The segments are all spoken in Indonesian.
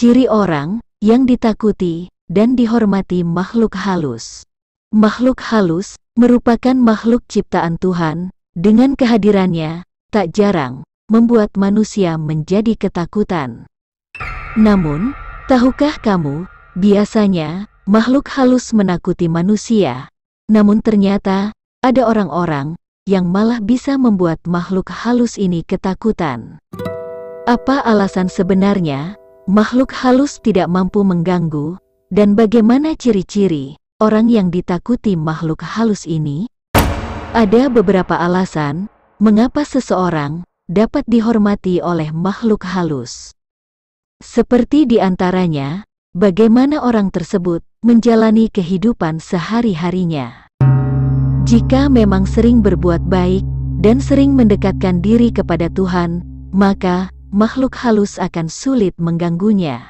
Ciri orang yang ditakuti dan dihormati makhluk halus. Makhluk halus merupakan makhluk ciptaan Tuhan. Dengan kehadirannya, tak jarang membuat manusia menjadi ketakutan. Namun, tahukah kamu, biasanya makhluk halus menakuti manusia. Namun ternyata, ada orang-orang yang malah bisa membuat makhluk halus ini ketakutan. Apa alasan sebenarnya makhluk halus tidak mampu mengganggu, dan bagaimana ciri-ciri orang yang ditakuti makhluk halus ini? Ada beberapa alasan mengapa seseorang dapat dihormati oleh makhluk halus. Seperti di antaranya, bagaimana orang tersebut menjalani kehidupan sehari-harinya. Jika memang sering berbuat baik dan sering mendekatkan diri kepada Tuhan, maka makhluk halus akan sulit mengganggunya.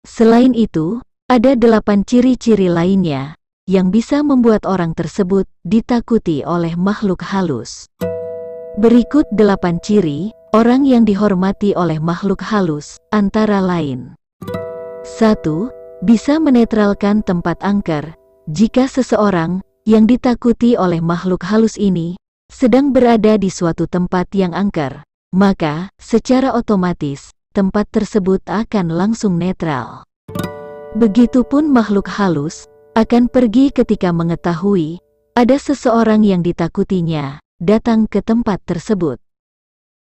Selain itu, ada 8 ciri-ciri lainnya yang bisa membuat orang tersebut ditakuti oleh makhluk halus. Berikut 8 ciri orang yang dihormati oleh makhluk halus, antara lain. 1. Bisa menetralkan tempat angker. Jika seseorang yang ditakuti oleh makhluk halus ini sedang berada di suatu tempat yang angker, maka secara otomatis tempat tersebut akan langsung netral. Begitupun makhluk halus akan pergi ketika mengetahui ada seseorang yang ditakutinya datang ke tempat tersebut.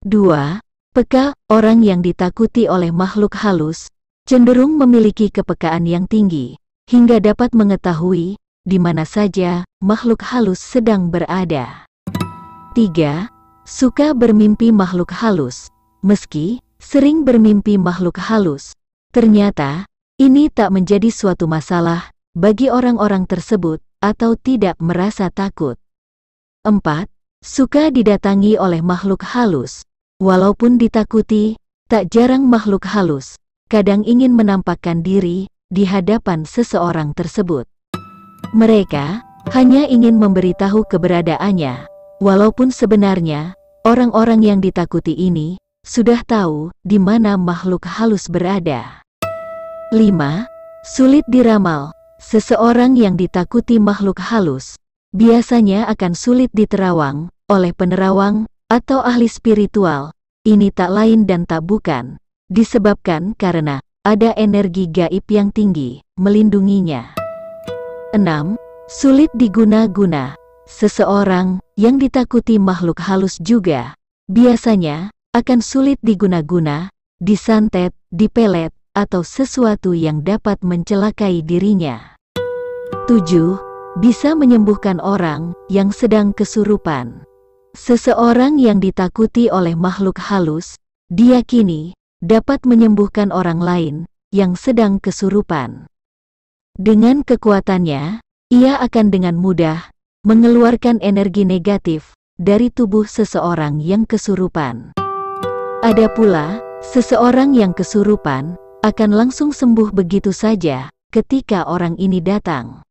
2. Peka. Orang yang ditakuti oleh makhluk halus cenderung memiliki kepekaan yang tinggi hingga dapat mengetahui di mana saja makhluk halus sedang berada. 3. Suka bermimpi makhluk halus. Meski sering bermimpi makhluk halus, ternyata ini tak menjadi suatu masalah bagi orang-orang tersebut atau tidak merasa takut. 4. Suka didatangi oleh makhluk halus. Walaupun ditakuti, tak jarang makhluk halus kadang ingin menampakkan diri di hadapan seseorang tersebut. Mereka hanya ingin memberitahu keberadaannya, walaupun sebenarnya orang-orang yang ditakuti ini sudah tahu di mana makhluk halus berada. 5. Sulit diramal. Seseorang yang ditakuti makhluk halus biasanya akan sulit diterawang oleh penerawang atau ahli spiritual. Ini tak lain dan tak bukan disebabkan karena ada energi gaib yang tinggi melindunginya. 6. Sulit diguna-guna. Seseorang yang ditakuti makhluk halus juga biasanya akan sulit diguna-guna, disantet, dipelet, atau sesuatu yang dapat mencelakai dirinya. 7. Bisa menyembuhkan orang yang sedang kesurupan. Seseorang yang ditakuti oleh makhluk halus diyakini dapat menyembuhkan orang lain yang sedang kesurupan. Dengan kekuatannya, ia akan dengan mudah mengeluarkan energi negatif dari tubuh seseorang yang kesurupan. Ada pula, seseorang yang kesurupan akan langsung sembuh begitu saja ketika orang ini datang.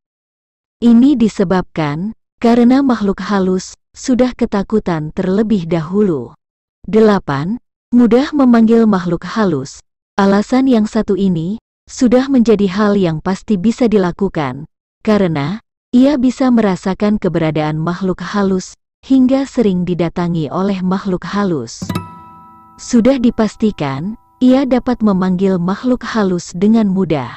Ini disebabkan karena makhluk halus sudah ketakutan terlebih dahulu. 8. Mudah memanggil makhluk halus. Alasan yang satu ini sudah menjadi hal yang pasti bisa dilakukan, karena ia bisa merasakan keberadaan makhluk halus hingga sering didatangi oleh makhluk halus. Sudah dipastikan, ia dapat memanggil makhluk halus dengan mudah.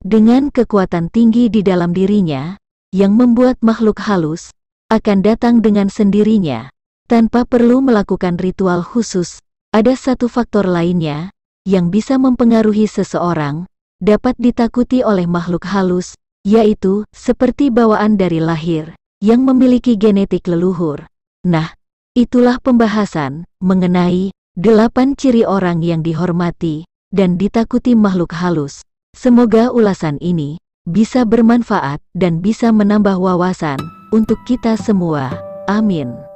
Dengan kekuatan tinggi di dalam dirinya, yang membuat makhluk halus akan datang dengan sendirinya, tanpa perlu melakukan ritual khusus. Ada satu faktor lainnya yang bisa mempengaruhi seseorang dapat ditakuti oleh makhluk halus, yaitu seperti bawaan dari lahir yang memiliki genetik leluhur. Nah, itulah pembahasan mengenai 8 ciri orang yang dihormati dan ditakuti makhluk halus. Semoga ulasan ini bisa bermanfaat dan bisa menambah wawasan untuk kita semua. Amin.